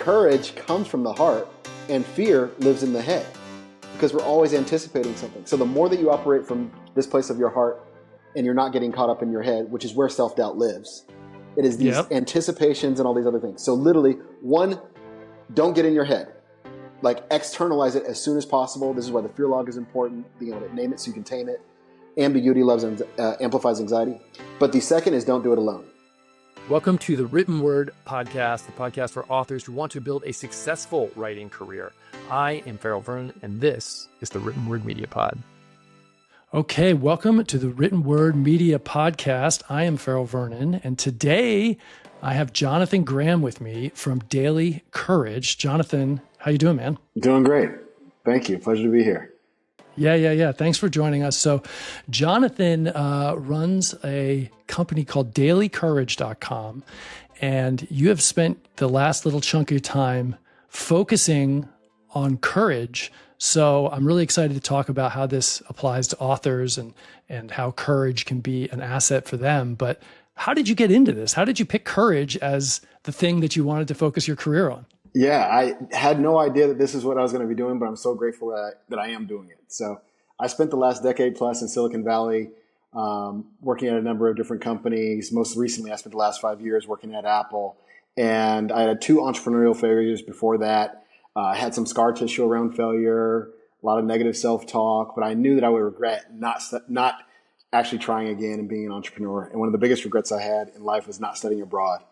courage comes from the heart and fear lives in the head because we're always anticipating something. So the more that you operate from this place of your heart and you're not getting caught up in your head, which is where self-doubt lives, it is these anticipations and all these other things. So literally, one, don't get in your head. Like, externalize it as soon as possible. This is why the fear log is important, being able to name it so you can tame it. Ambiguity amplifies anxiety. But the second is don't do it alone. Welcome to the Written Word Podcast, the podcast for authors who want to build a successful writing career. I am Ferol Vernon, and this is the Written Word Media Pod. Okay, welcome to the Written Word Media Podcast. I am Ferol Vernon, and today I have Jonathan Graham with me from Daily Courage. Jonathan, how you doing, man? Doing great. Thank you. Pleasure to be here. Yeah. Thanks for joining us. So Jonathan runs a company called dailycourage.com, and you have spent the last little chunk of your time focusing on courage. So I'm really excited to talk about how this applies to authors and how courage can be an asset for them. But how did you get into this? How did you pick courage as the thing that you wanted to focus your career on? Yeah, I had no idea that this is what I was going to be doing, but I'm so grateful that I am doing it. So I spent the last decade plus in Silicon Valley working at a number of different companies. Most recently, I spent the last 5 years working at Apple. And I had 2 entrepreneurial failures before that. I had some scar tissue around failure, a lot of negative self-talk, but I knew that I would regret not actually trying again and being an entrepreneur. And one of the biggest regrets I had in life was not studying abroad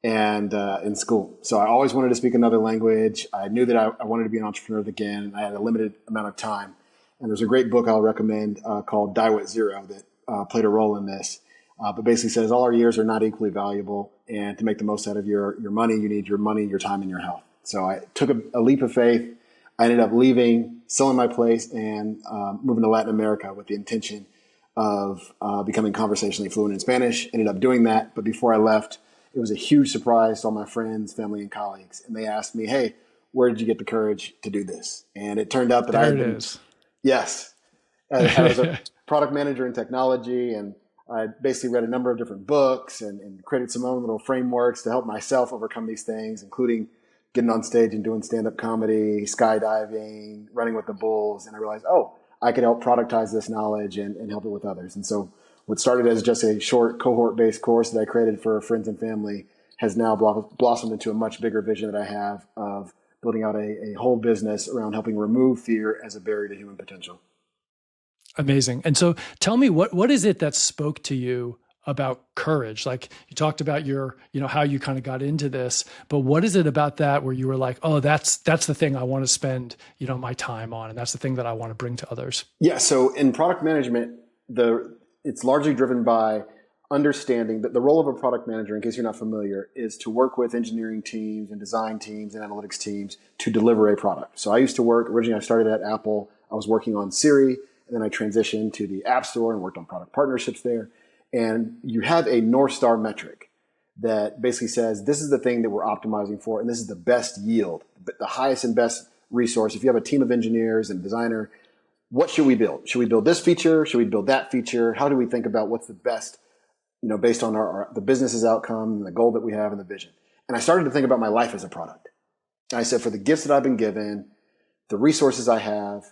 and in school. So I always wanted to speak another language. I knew that I wanted to be an entrepreneur again, and I had a limited amount of time. And there's a great book I'll recommend called Die with Zero that played a role in this, but basically says all our years are not equally valuable, and to make the most out of your money, you need your money, your time, and your health. So I took a leap of faith. I ended up leaving, selling my place, and moving to Latin America with the intention of becoming conversationally fluent in Spanish. Ended up doing that, but before I left, it was a huge surprise to all my friends, family, and colleagues. And they asked me, hey, where did you get the courage to do this? And it turned out that I was a product manager in technology, and I basically read a number of different books and created some own little frameworks to help myself overcome these things, including getting on stage and doing stand-up comedy, skydiving, running with the bulls. And I realized, I could help productize this knowledge and help it with others. And so what started as just a short cohort-based course that I created for friends and family has now blossomed into a much bigger vision that I have of building out a whole business around helping remove fear as a barrier to human potential. Amazing. And so tell me, what is it that spoke to you about courage? Like, you talked about how you kind of got into this, but what is it about that where you were like, that's the thing I want to spend, my time on, and that's the thing that I want to bring to others? Yeah. So in product management, it's largely driven by understanding that the role of a product manager, in case you're not familiar, is to work with engineering teams and design teams and analytics teams to deliver a product. So I used to work, originally I started at Apple, I was working on Siri, and then I transitioned to the App Store and worked on product partnerships there. And you have a North Star metric that basically says, this is the thing that we're optimizing for, and this is the best yield, the highest and best resource. If you have a team of engineers and designer, what should we build? Should we build this feature? Should we build that feature? How do we think about what's the best, based on the business's outcome and the goal that we have and the vision? And I started to think about my life as a product. And I said, for the gifts that I've been given, the resources I have,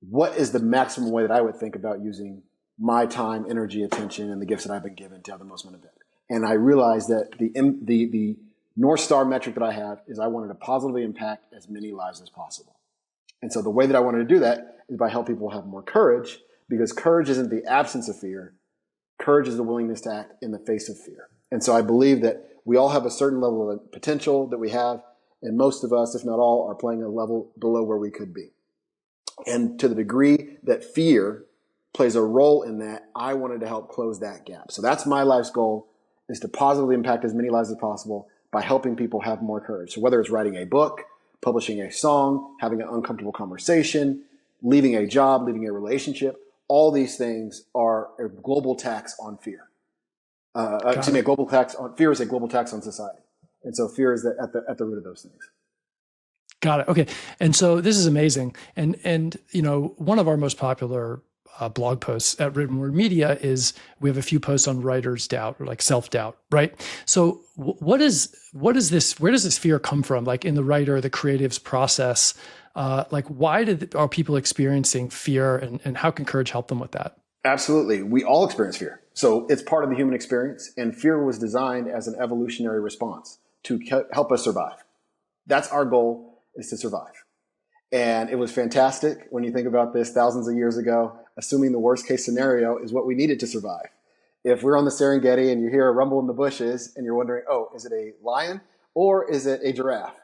what is the maximum way that I would think about using my time, energy, attention, and the gifts that I've been given to have the most benefit? And I realized that the North Star metric that I have is I wanted to positively impact as many lives as possible. And so the way that I wanted to do that is by helping people have more courage, because courage isn't the absence of fear. Courage is the willingness to act in the face of fear. And so I believe that we all have a certain level of potential that we have, and most of us, if not all, are playing a level below where we could be. And to the degree that fear plays a role in that, I wanted to help close that gap. So that's my life's goal, is to positively impact as many lives as possible by helping people have more courage. So whether it's writing a book, publishing a song, having an uncomfortable conversation, leaving a job, leaving a relationship, all these things are a global tax on fear. A global tax on fear is a global tax on society. And so fear is at the root of those things. Got it. Okay. And so this is amazing. And one of our most popular blog posts at Written Word Media is we have a few posts on writer's doubt or like self-doubt, right? So what is this, where does this fear come from? Like in the writer, the creative's process, like why are people experiencing fear and how can courage help them with that? Absolutely. We all experience fear. So it's part of the human experience, and fear was designed as an evolutionary response to help us survive. That's our goal, is to survive. And it was fantastic when you think about this thousands of years ago, assuming the worst case scenario is what we needed to survive. If we're on the Serengeti and you hear a rumble in the bushes and you're wondering, oh, is it a lion or is it a giraffe?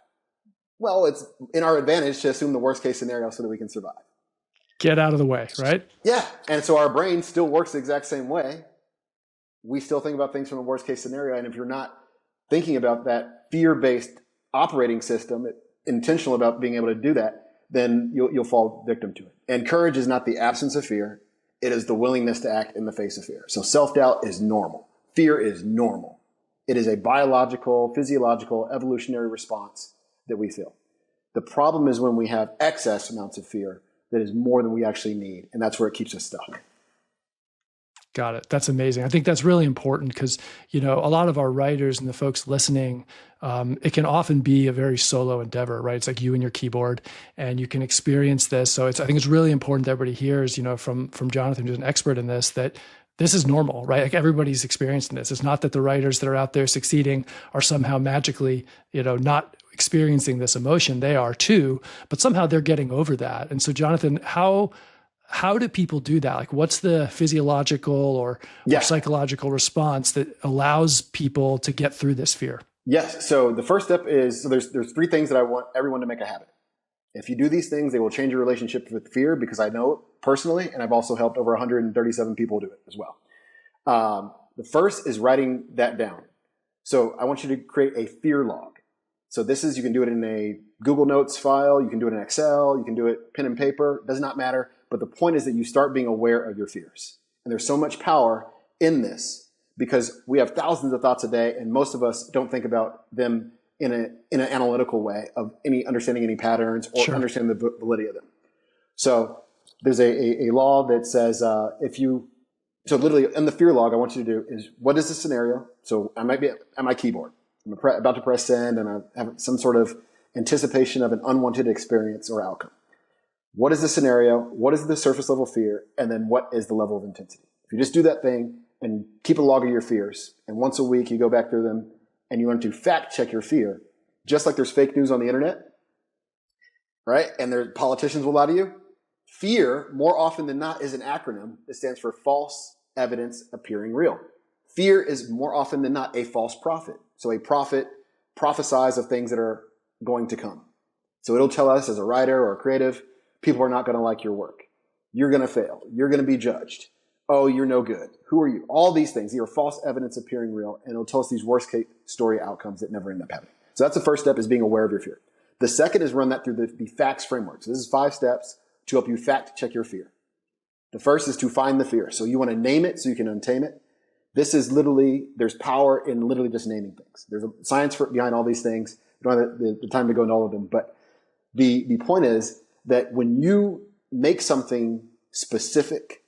Well, it's in our advantage to assume the worst case scenario so that we can survive. Get out of the way, right? Yeah. And so our brain still works the exact same way. We still think about things from a worst case scenario. And if you're not thinking about that fear-based operating system, intentional about being able to do that, then you'll fall victim to it. And courage is not the absence of fear. It is the willingness to act in the face of fear. So self-doubt is normal. Fear is normal. It is a biological, physiological, evolutionary response that we feel. The problem is when we have excess amounts of fear that is more than we actually need. And that's where it keeps us stuck. Got it. That's amazing. I think that's really important because, a lot of our writers and the folks listening, it can often be a very solo endeavor, right? It's like you and your keyboard and you can experience this. So I think it's really important that everybody hears, from Jonathan, who's an expert in this, that this is normal, right? Like everybody's experiencing this. It's not that the writers that are out there succeeding are somehow magically, not experiencing this emotion. They are too, but somehow they're getting over that. And so Jonathan, how do people do that? Like what's the physiological or psychological response that allows people to get through this fear? Yes. So the first step is, there's three things that I want everyone to make a habit. If you do these things, they will change your relationship with fear, because I know it personally, and I've also helped over 137 people do it as well. The first is writing that down. So I want you to create a fear log. So you can do it in a Google Notes file, you can do it in Excel, you can do it pen and paper, does not matter. But the point is that you start being aware of your fears. And there's so much power in this because we have thousands of thoughts a day, and most of us don't think about them in an analytical way of understanding any patterns or understanding the validity of them. So there's a law that says so literally in the fear log, I want you to do is, what is the scenario? So I might be at my keyboard. I'm about to press send, and I have some sort of anticipation of an unwanted experience or outcome. What is the scenario? What is the surface level fear? And then what is the level of intensity? If you just do that thing and keep a log of your fears, and once a week you go back through them and you learn to fact check your fear, just like there's fake news on the internet, right? And politicians will lie to you. Fear, more often than not, is an acronym that stands for false evidence appearing real. Fear is more often than not a false prophet. So a prophet prophesies of things that are going to come. So it'll tell us as a writer or a creative, people are not going to like your work. You're going to fail. You're going to be judged. Oh, you're no good. Who are you? All these things. These are false evidence appearing real, and it'll tell us these worst case story outcomes that never end up happening. So that's the first step, is being aware of your fear. The second is run that through the FA.C.T.S framework. So this is 5 steps to help you fact check your fear. The first is to find the fear. So you want to name it so you can untame it. This is literally, there's power in literally just naming things. There's a science behind all these things. I don't have the time to go into all of them, but the point is that when you make something specific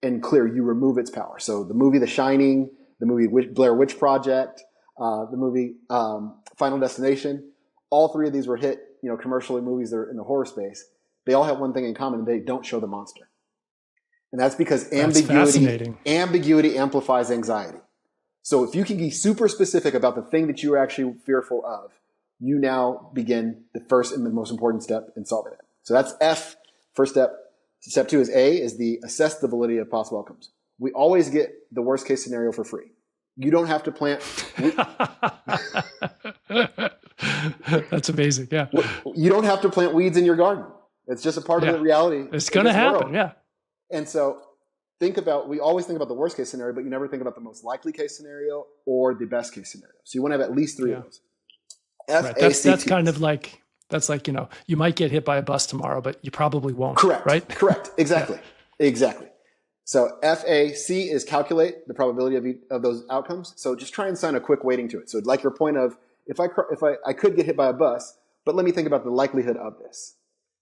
and clear, you remove its power. So the movie The Shining, the movie Blair Witch Project, the movie Final Destination, all 3 of these were hit, commercially movies that are in the horror space. They all have one thing in common: they don't show the monster. And that's because ambiguity amplifies anxiety. So if you can be super specific about the thing that you are actually fearful of, you now begin the first and the most important step in solving it. So that's F, first step. Step 2 is A, is assess the validity of possible outcomes. We always get the worst case scenario for free. You don't have to plant. That's amazing. Yeah. You don't have to plant weeds in your garden. It's just a part of the reality. It's going to happen. World. Yeah. And so we always think about the worst case scenario, but you never think about the most likely case scenario or the best case scenario. So you want to have at least 3 of those. F.A.C.T.S. That's kind of like, you might get hit by a bus tomorrow, but you probably won't. Correct. Right? Correct. Exactly. Yeah. Exactly. So F.A.C. is calculate the probability of those outcomes. So just try and assign a quick weighting to it. So like your point of, if I could get hit by a bus, but let me think about the likelihood of this.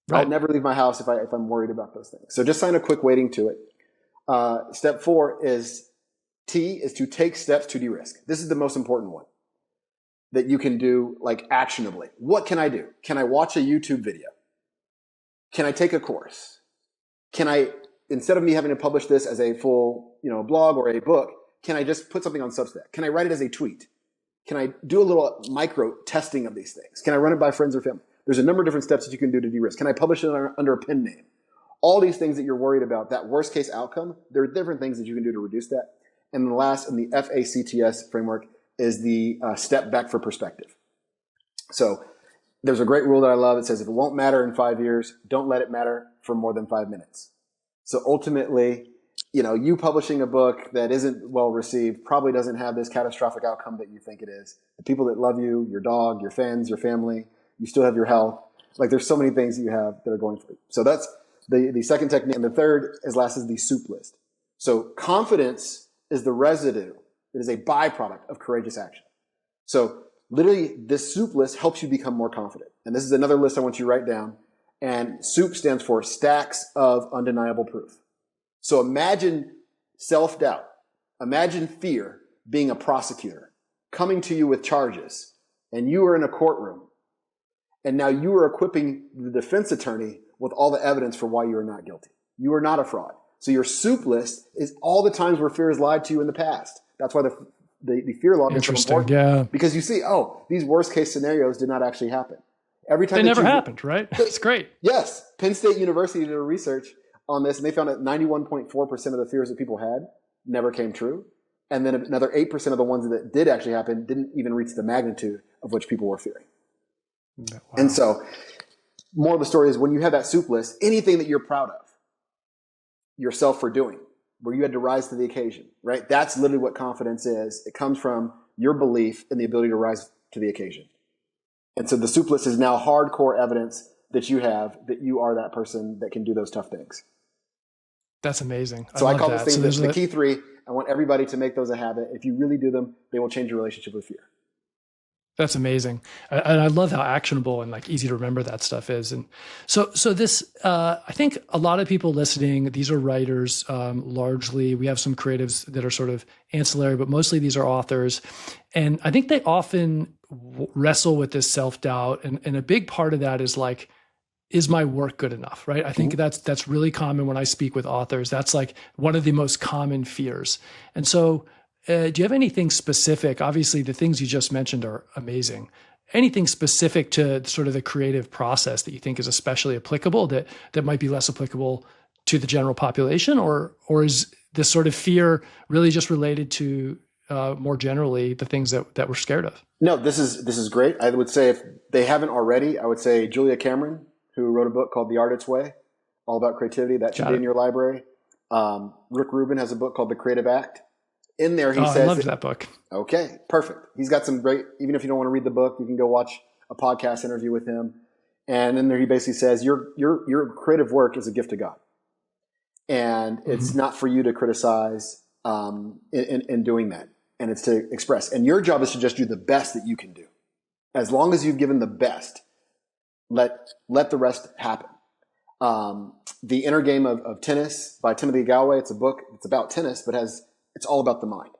Right. I'll never leave my house if I'm worried about those things. So just assign a quick weighting to it. Step 4 is to take steps to de-risk. This is the most important one that you can do like actionably. What can I do? Can I watch a YouTube video? Can I take a course? Can I, instead of me having to publish this as a full, blog or a book, can I just put something on Substack? Can I write it as a tweet? Can I do a little micro testing of these things? Can I run it by friends or family? There's a number of different steps that you can do to de-risk. Can I publish it under a pen name? All these things that you're worried about, that worst case outcome, there are different things that you can do to reduce that. And the last in the F.A.C.T.S framework is the step back for perspective. So there's a great rule that I love. It says, if it won't matter in 5 years, don't let it matter for more than 5 minutes. So ultimately, you publishing a book that isn't well received probably doesn't have this catastrophic outcome that you think it is. The people that love you, your dog, your friends, your family, you still have your health. Like there's so many things that you have that are going for you. So that's the second technique. And the third, as last, is the soup list. So confidence is the residue. It is a byproduct of courageous action. So literally this soup list helps you become more confident. And this is another list I want you to write down. And SOUP stands for stacks of undeniable proof. So imagine self-doubt. Imagine fear being a prosecutor coming to you with charges, and you are in a courtroom, and now you are equipping the defense attorney with all the evidence for why you are not guilty. You are not a fraud. So your SOUP list is all the times where fear has lied to you in the past. That's why the fear log is so important. Yeah. Because you see, these worst case scenarios did not actually happen. Every time they never happened, right? It's great. Yes. Penn State University did a research on this, and they found that 91.4% of the fears that people had never came true. And then another 8% of the ones that did actually happen didn't even reach the magnitude of which people were fearing. Wow. And so, more of the story is when you have that soup list, anything that you're proud of yourself for doing, where you had to rise to the occasion, right? That's literally what confidence is. It comes from your belief in the ability to rise to the occasion. And so the soup list is now hardcore evidence that you have that you are that person that can do those tough things. That's amazing. So I call those things the key three. I want everybody to make those a habit. If you really do them, they will change your relationship with fear. That's amazing. And I love how actionable and like easy to remember that stuff is. And so this, I think a lot of people listening, these are writers, largely. We have some creatives that are sort of ancillary, but mostly these are authors. And I think they often wrestle with this self-doubt. And a big part of that is like, is my work good enough, right? I think that's really common when I speak with authors. That's like one of the most common fears. And so do you have anything specific? Obviously, the things you just mentioned are amazing. Anything specific to sort of the creative process that you think is especially applicable that might be less applicable to the general population? Or is this sort of fear really just related to more generally the things that we're scared of? No, this is great. I would say if they haven't already, I would say Julia Cameron, who wrote a book called The Artist's Way, all about creativity. That should be in your library. Rick Rubin has a book called The Creative Act. In there, he says, I loved that book. Okay, perfect. He's got some great, even if you don't want to read the book, you can go watch a podcast interview with him. And in there, he basically says, your creative work is a gift to God. And it's not for you to criticize in doing that. And it's to express. And your job is to just do the best that you can do. As long as you've given the best, let the rest happen. The Inner Game of Tennis by Timothy Gallway. It's a book. It's about tennis, but it's all about the mind.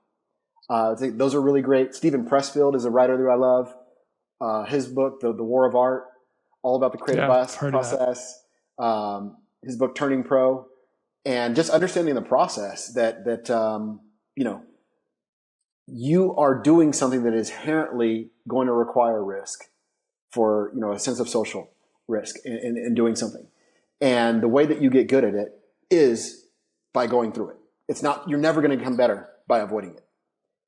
I think those are really great. Stephen Pressfield is a writer that I love. His book, The War of Art, all about the creative process. His book, Turning Pro, and just understanding the process that you are doing something that is inherently going to require risk for a sense of social risk in doing something. And the way that you get good at it is by going through it. It's not, you're never going to become better by avoiding it.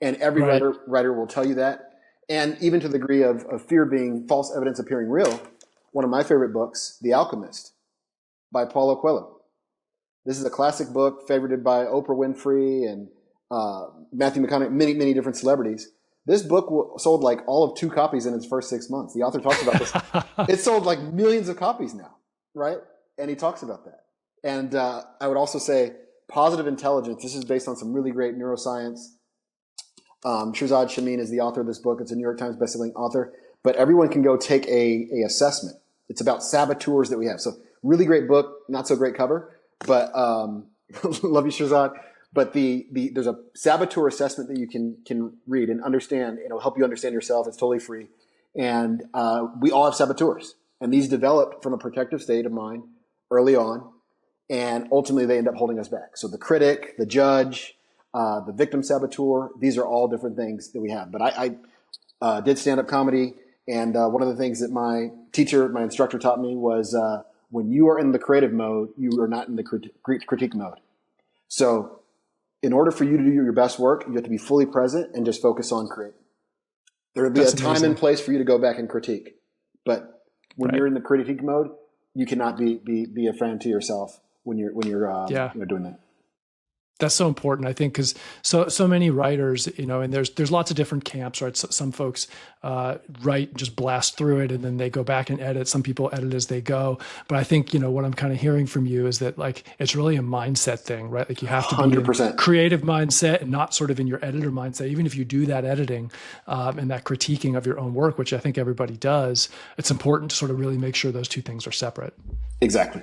And every writer will tell you that. And even to the degree of fear being false evidence appearing real, one of my favorite books, The Alchemist by Paulo Coelho. This is a classic book favorited by Oprah Winfrey and Matthew McConaughey, many, many different celebrities. This book sold like all of 2 copies in its first 6 months. The author talks about this. It sold like millions of copies now, right? And he talks about that. And I would also say Positive Intelligence. This is based on some really great neuroscience. Shirzad Chamine is the author of this book. It's a New York Times bestselling author. But everyone can go take a assessment. It's about saboteurs that we have. So really great book, not so great cover. But Love you, Shazad. But there's a saboteur assessment that you can read and understand. It'll help you understand yourself. It's totally free. And we all have saboteurs. And these develop from a protective state of mind early on. And ultimately, they end up holding us back. So the critic, the judge, the victim saboteur, these are all different things that we have. But I did stand-up comedy. And one of the things that my instructor taught me was when you are in the creative mode, you are not in the critique mode. So in order for you to do your best work, you have to be fully present and just focus on creating. There will be a time and place for you to go back and critique. But when you're in the critique mode, you cannot be a friend to yourself when you're doing that. That's so important, I think, because so many writers, and there's lots of different camps, right? So some folks write and just blast through it, and then they go back and edit. Some people edit as they go. But I think, what I'm kind of hearing from you is that, like, it's really a mindset thing, right? Like, you have to be 100%. In creative mindset and not sort of in your editor mindset. Even if you do that editing and that critiquing of your own work, which I think everybody does, it's important to sort of really make sure those two things are separate. Exactly.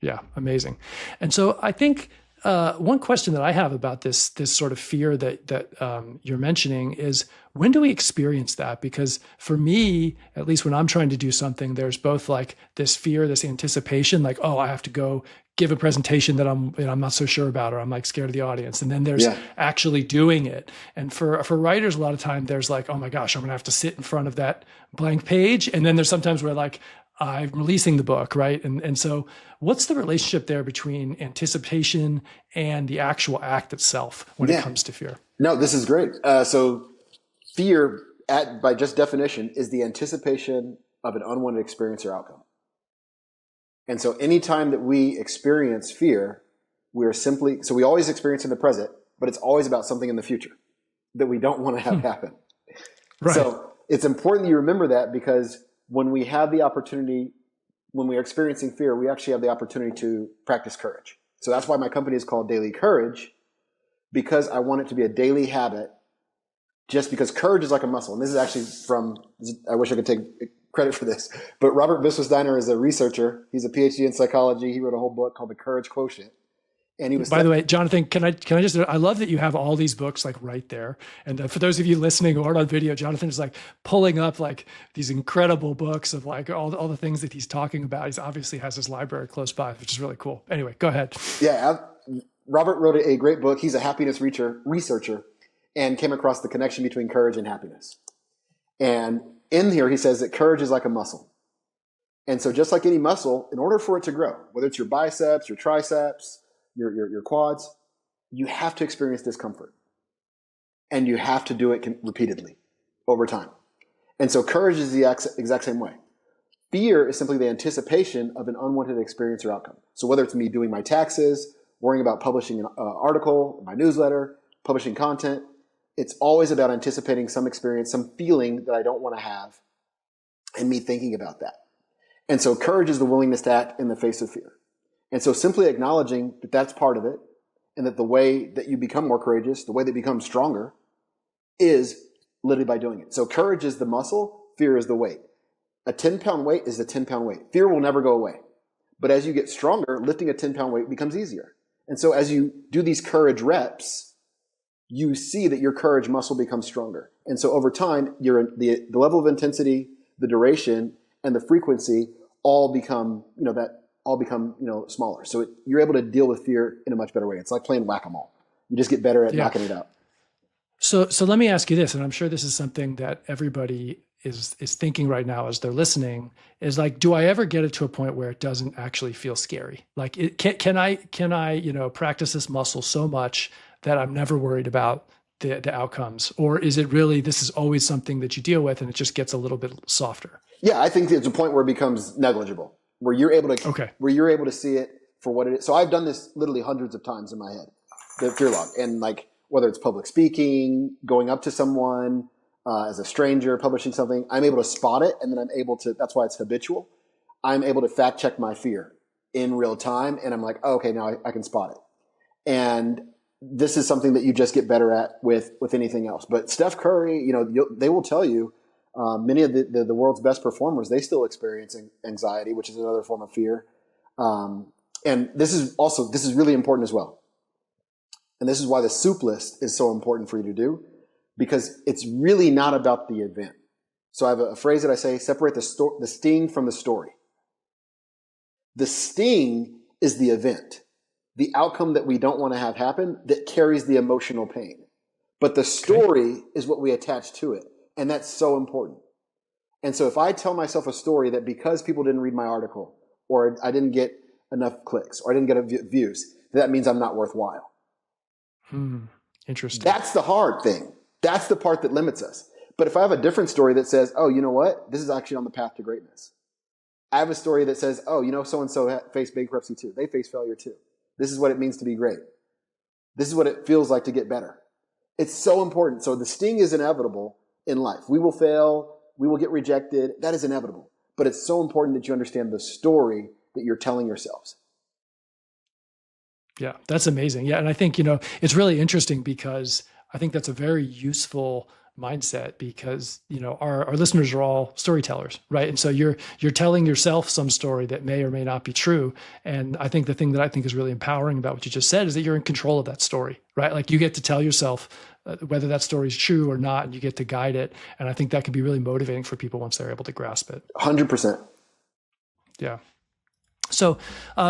Yeah, amazing. And so I think one question that I have about this sort of fear that you're mentioning is, when do we experience that? Because for me, at least when I'm trying to do something, there's both like this fear, this anticipation, like, oh, I have to go give a presentation that I'm not so sure about, or I'm like scared of the audience. And then there's actually doing it. And for writers, a lot of time there's like, oh my gosh, I'm gonna have to sit in front of that blank page. And then there's sometimes where like, I'm releasing the book, right? And so what's the relationship there between anticipation and the actual act itself when it comes to fear? No, this is great. So fear, by just definition, is the anticipation of an unwanted experience or outcome. And so anytime that we experience fear, we always experience in the present, but it's always about something in the future that we don't want to have happen. Right. So it's important that you remember that, because when we have the opportunity, when we are experiencing fear, we actually have the opportunity to practice courage. So that's why my company is called Daily Courage, because I want it to be a daily habit, just because courage is like a muscle. And this is actually I wish I could take credit for this, but Robert Biswas-Steiner is a researcher. He's a PhD in psychology. He wrote a whole book called The Courage Quotient. And he was, by the way, Jonathan, can I just, I love that you have all these books like right there. And for those of you listening or on video, Jonathan is like pulling up like these incredible books of like all the things that he's talking about. He obviously has his library close by, which is really cool. Anyway, go ahead. Yeah. Robert wrote a great book. He's a happiness researcher and came across the connection between courage and happiness. And in here, he says that courage is like a muscle. And so just like any muscle, in order for it to grow, whether it's your biceps, your triceps, your quads, you have to experience discomfort. And you have to do it repeatedly over time. And so courage is the exact same way. Fear is simply the anticipation of an unwanted experience or outcome. So whether it's me doing my taxes, worrying about publishing an article, my newsletter, publishing content, it's always about anticipating some experience, some feeling that I don't want to have, and me thinking about that. And so courage is the willingness to act in the face of fear. And so simply acknowledging that that's part of it, and that the way that you become more courageous, the way that you become stronger, is literally by doing it. So courage is the muscle, fear is the weight. A 10-pound weight is a 10-pound weight. Fear will never go away. But as you get stronger, lifting a 10-pound weight becomes easier. And so as you do these courage reps, you see that your courage muscle becomes stronger. And so over time, the level of intensity, the duration, and the frequency all become smaller. So you're able to deal with fear in a much better way. It's like playing whack-a-mole. You just get better at knocking it out. So let me ask you this, and I'm sure this is something that everybody is thinking right now as they're listening, is like, do I ever get it to a point where it doesn't actually feel scary? Like, can I practice this muscle so much that I'm never worried about the outcomes? Or is it really, this is always something that you deal with and it just gets a little bit softer? Yeah, I think there's a point where it becomes negligible, where you're able to see it for what it is. So I've done this literally hundreds of times in my head, the fear log. And like, whether it's public speaking, going up to someone, as a stranger, publishing something, I'm able to spot it. And then I'm able to, that's why it's habitual. I'm able to fact check my fear in real time. And I'm like, oh, okay, now I can spot it. And this is something that you just get better at with anything else. But Steph Curry, they will tell you, many of the world's best performers, they still experience anxiety, which is another form of fear. And this is really important as well. And this is why the soup list is so important for you to do, because it's really not about the event. So I have a phrase that I say, separate the sting from the story. The sting is the event, the outcome that we don't want to have happen that carries the emotional pain. But the story is what we attach to it. And that's so important. And so if I tell myself a story that because people didn't read my article, or I didn't get enough clicks, or I didn't get views, that means I'm not worthwhile. Interesting. That's the hard thing. That's the part that limits us. But if I have a different story that says, oh, you know what? This is actually on the path to greatness. I have a story that says, oh, you know, so-and-so faced bankruptcy too. They faced failure too. This is what it means to be great. This is what it feels like to get better. It's so important. So the sting is inevitable in life. We will fail. We will get rejected. That is inevitable. But it's so important that you understand the story that you're telling yourselves. Yeah, that's amazing. Yeah. And I think, it's really interesting because I think that's a very useful mindset because, our listeners are all storytellers, right? And so you're telling yourself some story that may or may not be true. And I think the thing that I think is really empowering about what you just said is that you're in control of that story, right? Like you get to tell yourself whether that story is true or not, and you get to guide it. And I think that can be really motivating for people once they're able to grasp it. 100%. Yeah. So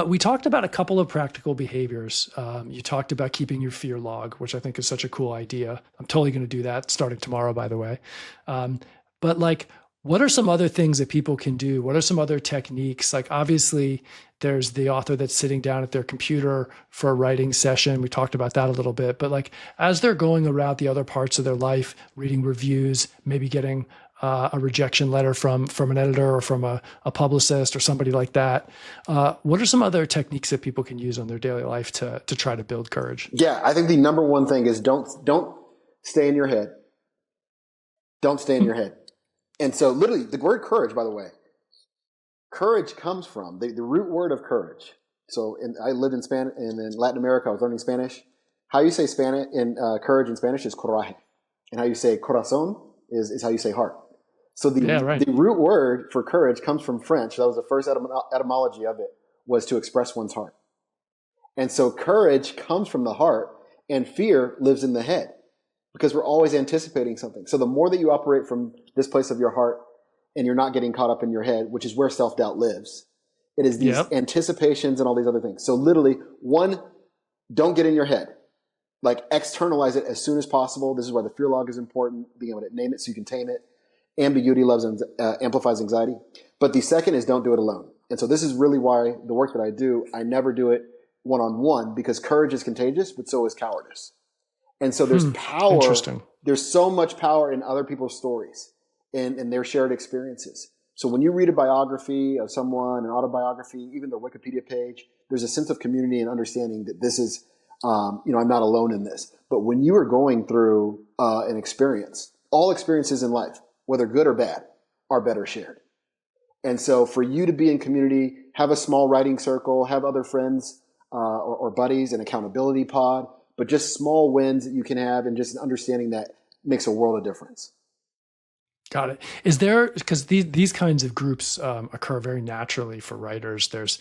we talked about a couple of practical behaviors. You talked about keeping your fear log, which I think is such a cool idea. I'm totally going to do that starting tomorrow, by the way. But what are some other things that people can do? What are some other techniques? Like obviously there's the author that's sitting down at their computer for a writing session. We talked about that a little bit, but as they're going around the other parts of their life, reading reviews, maybe getting a rejection letter from an editor or from a publicist or somebody like that. What are some other techniques that people can use on their daily life to try to build courage? Yeah, I think the number one thing is don't stay in your head. Don't stay in your head. And so literally the word courage, by the way, courage comes from the root word of courage. So I lived in Latin America. I was learning Spanish. How you say Spanish in courage in Spanish is coraje. And how you say corazón is how you say heart. So the root word for courage comes from French. That was the first etymology of it, was to express one's heart. And so courage comes from the heart, and fear lives in the head because we're always anticipating something. So the more that you operate from this place of your heart and you're not getting caught up in your head, which is where self-doubt lives, it is these anticipations and all these other things. So literally, one, don't get in your head. Externalize it as soon as possible. This is why the fear log is important, being able to name it so you can tame it. Ambiguity amplifies anxiety. But the second is don't do it alone. And so this is really why the work that I do, I never do it one-on-one, because courage is contagious, but so is cowardice. And so there's power. Interesting. There's so much power in other people's stories and their shared experiences. So when you read a biography of someone, an autobiography, even their Wikipedia page, there's a sense of community and understanding that this is, I'm not alone in this. But when you are going through an experience, all experiences in life, whether good or bad, are better shared. And so for you to be in community, have a small writing circle, have other friends or buddies, an accountability pod, but just small wins that you can have and just an understanding that makes a world of difference. Got it. Is there, because these kinds of groups occur very naturally for writers. There's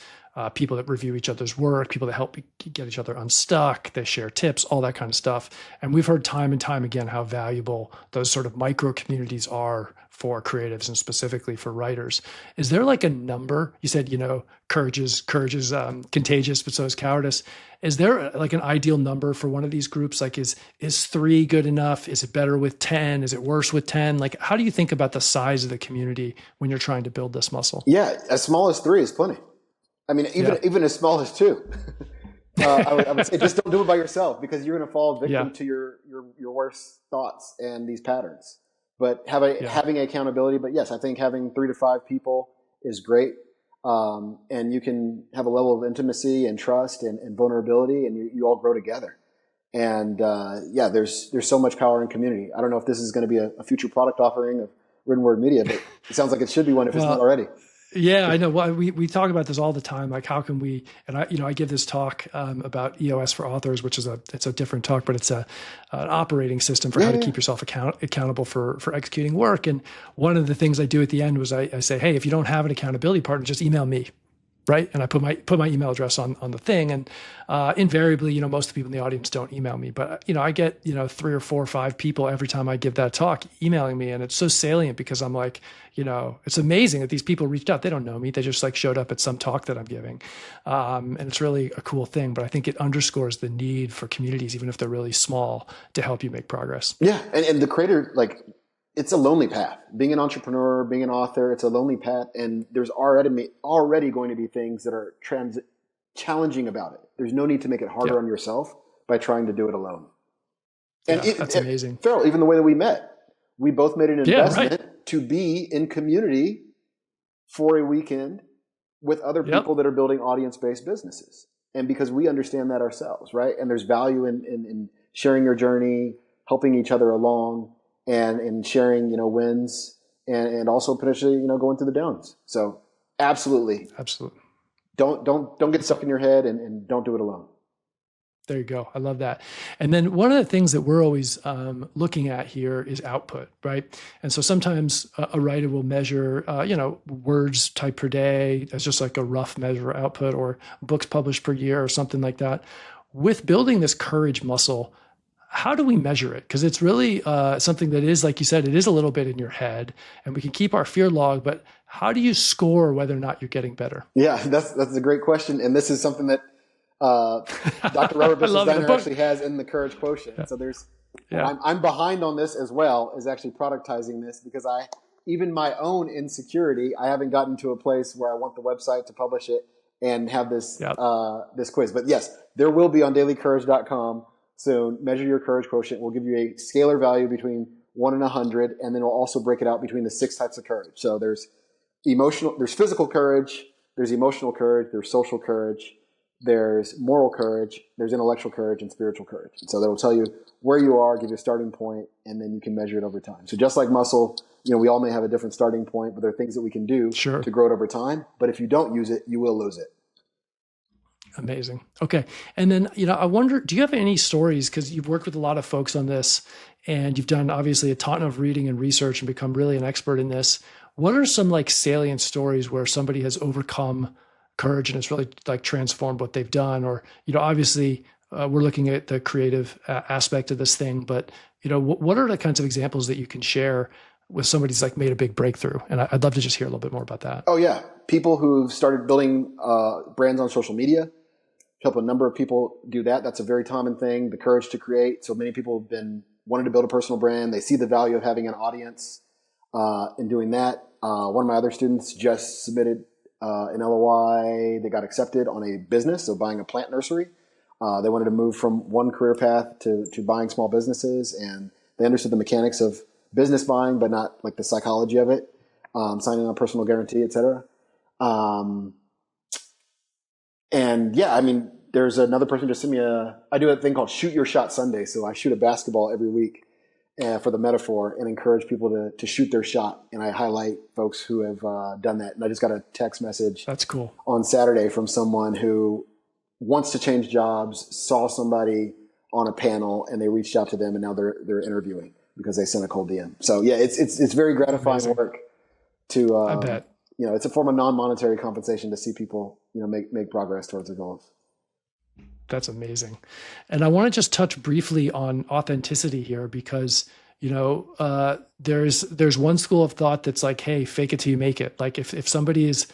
people that review each other's work, people that help get each other unstuck, they share tips, all that kind of stuff. And we've heard time and time again how valuable those sort of micro communities are for creatives and specifically for writers. Is there a number? You said, courage is contagious, but so is cowardice. Is there an ideal number for one of these groups? Is 3 good enough? Is it better with 10? Is it worse with 10? How do you think about the size of the community when you're trying to build this muscle? Yeah, as small as 3 is plenty. I mean, even as small as 2. I would say just don't do it by yourself, because you're going to fall victim to your worst thoughts and these patterns. But having accountability. But yes, I think having 3 to 5 people is great. And you can have a level of intimacy and trust and vulnerability, and you all grow together. And there's so much power in community. I don't know if this is going to be a future product offering of Written Word Media, but it sounds like it should be one if it's not already. Yeah, I know. Well, we talk about this all the time. How can we? And I give this talk about EOS for authors, which is it's a different talk, but it's an operating system for how to keep yourself accountable for executing work. And one of the things I do at the end was I say, hey, if you don't have an accountability partner, just email me. right? And I put my email address on the thing, and invariably, most of the people in the audience don't email me, but I get 3 or 4 or 5 people every time I give that talk emailing me, and it's so salient because I'm like, it's amazing that these people reached out. They don't know me; they just like showed up at some talk that I'm giving, and it's really a cool thing. But I think it underscores the need for communities, even if they're really small, to help you make progress. Yeah, and the creator, like, it's a lonely path. Being an entrepreneur, being an author, it's a lonely path, and there's already going to be things that are challenging about it. There's no need to make it harder on yourself by trying to do it alone. And that's amazing. Ferol, even the way that we both made an investment to be in community for a weekend with other people that are building audience-based businesses. And because we understand that ourselves, right? And there's value in sharing your journey, helping each other along, and sharing, wins, and also potentially, going through the downs. So absolutely. Don't get stuck in your head, and don't do it alone. There you go. I love that. And then one of the things that we're always looking at here is output, right? And so sometimes a writer will measure, words typed per day as just like a rough measure of output, or books published per year or something like that. With building this courage muscle, how do we measure it? Because it's really something that is, like you said, it is a little bit in your head, and we can keep our fear log, but how do you score whether or not you're getting better? Yeah, that's a great question. And this is something that Dr. Robert Bissell-Steiner actually has in the Courage Quotient. Yeah. So I'm behind on this as well, as actually productizing this, because even my own insecurity, I haven't gotten to a place where I want the website to publish it and have this this quiz. But yes, there will be on dailycourage.com soon. Measure your Courage Quotient. We'll give you a scalar value between 1 and 100, and then we'll also break it out between the 6 types of courage. So there's physical courage, there's emotional courage, there's social courage, there's moral courage, there's intellectual courage, and spiritual courage. And so that will tell you where you are, give you a starting point, and then you can measure it over time. So just like muscle, we all may have a different starting point, but there are things that we can do to grow it over time. But if you don't use it, you will lose it. Amazing. Okay. And then, I wonder, do you have any stories, because you've worked with a lot of folks on this, and you've done obviously a ton of reading and research and become really an expert in this. What are some like salient stories where somebody has overcome courage and it's really like transformed what they've done? Or, obviously we're looking at the creative aspect of this thing, but, what are the kinds of examples that you can share with somebody who's like made a big breakthrough? And I'd love to just hear a little bit more about that. Oh yeah. People who've started building brands on social media, help a number of people do that. That's a very common thing, the courage to create. So many people have been wanting to build a personal brand. They see the value of having an audience in doing that. One of my other students just submitted an LOI. They got accepted on a business, so buying a plant nursery. They wanted to move from one career path to buying small businesses, and they understood the mechanics of business buying, but not like the psychology of it, signing on a personal guarantee, et cetera. And yeah, I mean, there's another person just sent me I do a thing called Shoot Your Shot Sunday. So I shoot a basketball every week for the metaphor, and encourage people to shoot their shot. And I highlight folks who have done that. And I just got a text message. That's cool. On Saturday from someone who wants to change jobs, saw somebody on a panel, and they reached out to them, and now they're interviewing because they sent a cold DM. So yeah, it's very gratifying work to, I bet. It's a form of non-monetary compensation to see people, make progress towards their goals. That's amazing. And I want to just touch briefly on authenticity here, because, there's one school of thought that's like, hey, fake it till you make it. Like if somebody is,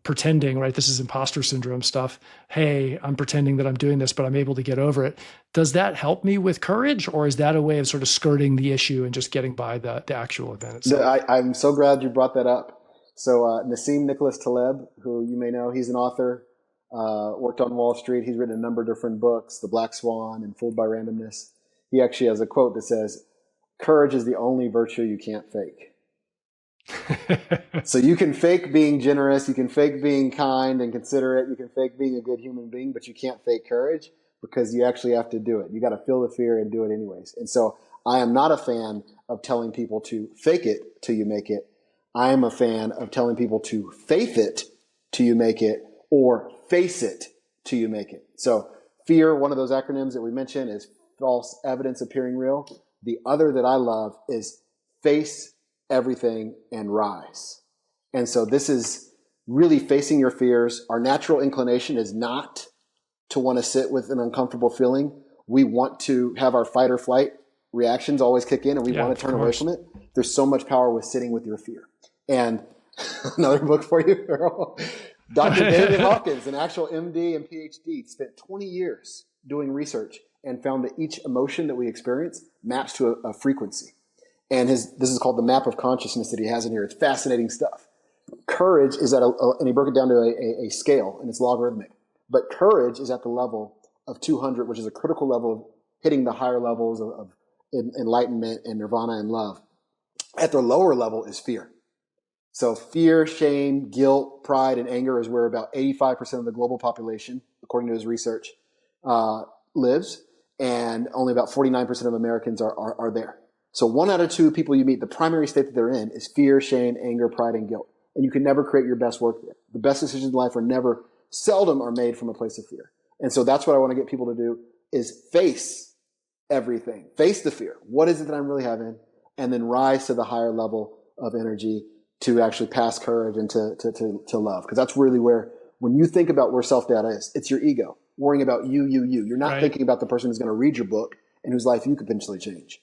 pretending, right, this is imposter syndrome stuff. Hey, I'm pretending that I'm doing this, but I'm able to get over it. Does that help me with courage, or is that a way of sort of skirting the issue and just getting by the actual event itself? I'm so glad you brought that up. So Nassim Nicholas Taleb, who you may know, he's an author, worked on Wall Street. He's written a number of different books, The Black Swan and Fooled by Randomness. He actually has a quote that says, "Courage is the only virtue you can't fake." So you can fake being generous, you can fake being kind and considerate, you can fake being a good human being, but you can't fake courage, because you actually have to do it. You got to feel the fear and do it anyways. And so I am not a fan of telling people to fake it till you make it. I am a fan of telling people to faith it till you make it, or face it till you make it. So fear, one of those acronyms that we mentioned, is false evidence appearing real. The other that I love is face everything and rise. And so this is really facing your fears. Our natural inclination is not to want to sit with an uncomfortable feeling. We want to have our fight or flight reactions always kick in, and we want to turn away from it. There's so much power with sitting with your fear. And another book for you, Ferol. Dr. David Hawkins, an actual MD and PhD, spent 20 years doing research and found that each emotion that we experience maps to a frequency. And this is called the map of consciousness that he has in here. It's fascinating stuff. Courage is at and he broke it down to a scale, and it's logarithmic. But courage is at the level of 200, which is a critical level of hitting the higher levels of enlightenment and nirvana and love. At the lower level is fear. So fear, shame, guilt, pride, and anger is where about 85% of the global population, according to his research, lives, and only about 49% of Americans are there. So 1 out of 2 people you meet, the primary state that they're in is fear, shame, anger, pride, and guilt. And you can never create your best work there. The best decisions in life seldom are made from a place of fear. And so that's what I want to get people to do is face everything. Face the fear. What is it that I'm really having? And then rise to the higher level of energy to actually pass courage and to love. Because that's really where, when you think about where self-data is, it's your ego worrying about you. You're not thinking about the person who's going to read your book and whose life you could potentially change.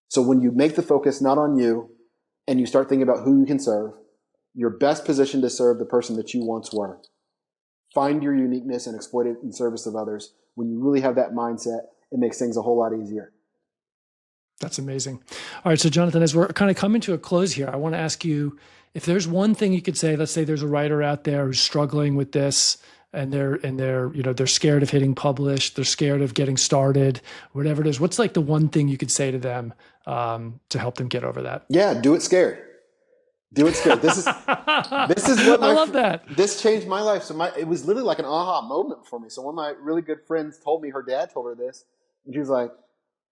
So when you make the focus not on you and you start thinking about who you can serve, you're best positioned to serve the person that you once were. Find your uniqueness and exploit it in service of others. When you really have that mindset, it makes things a whole lot easier. That's amazing. All right. So Jonathan, as we're kind of coming to a close here, I want to ask you if there's one thing you could say. Let's say there's a writer out there who's struggling with this, and they're scared of hitting publish, they're scared of getting started, whatever it is. What's like the one thing you could say to them to help them get over that? Yeah, do it scared. Do it scared. This is what I love that. This changed my life. So it was literally like an aha moment for me. So one of my really good friends told me her dad told her this, and she was like,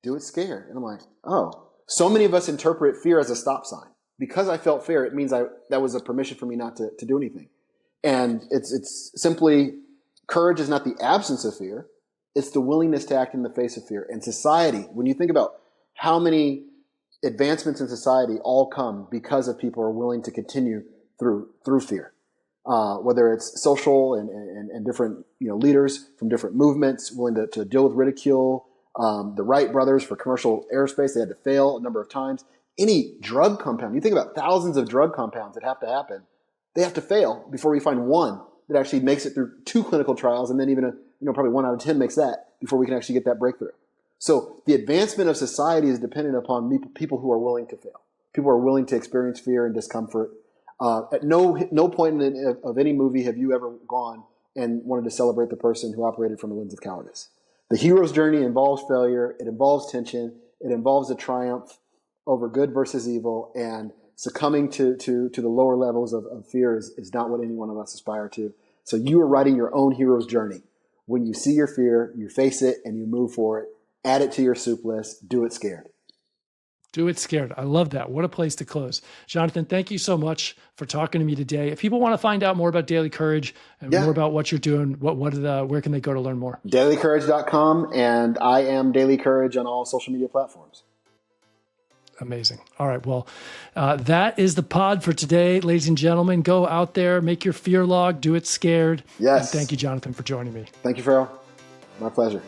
do it scared. And I'm like, oh. So many of us interpret fear as a stop sign. Because I felt fear, it means that was a permission for me not to do anything. And it's simply, courage is not the absence of fear. It's the willingness to act in the face of fear. And society, when you think about how many advancements in society all come because of people are willing to continue through fear. Whether it's social and different leaders from different movements willing to deal with ridicule. The Wright brothers for commercial aerospace, they had to fail a number of times. Any drug compound, you think about thousands of drug compounds that have to happen. They have to fail before we find one that actually makes it through 2 clinical trials, and then even probably 1 out of 10 makes that before we can actually get that breakthrough. So the advancement of society is dependent upon people who are willing to fail. People who are willing to experience fear and discomfort. At no point of any movie have you ever gone and wanted to celebrate the person who operated from a lens of cowardice. The hero's journey involves failure. It involves tension. It involves a triumph over good versus evil. And succumbing to the lower levels of fear is not what any one of us aspire to. So you are writing your own hero's journey. When you see your fear, you face it and you move for it. Add it to your soup list. Do it scared. Do it scared. I love that. What a place to close. Jonathan, thank you so much for talking to me today. If people want to find out more about Daily Courage and more about what you're doing, where can they go to learn more? dailycourage.com, and I am Daily Courage on all social media platforms. Amazing. All right. Well, that is the pod for today, ladies and gentlemen. Go out there, make your fear log, do it scared. Yes. And thank you, Jonathan, for joining me. Thank you, Ferol. My pleasure.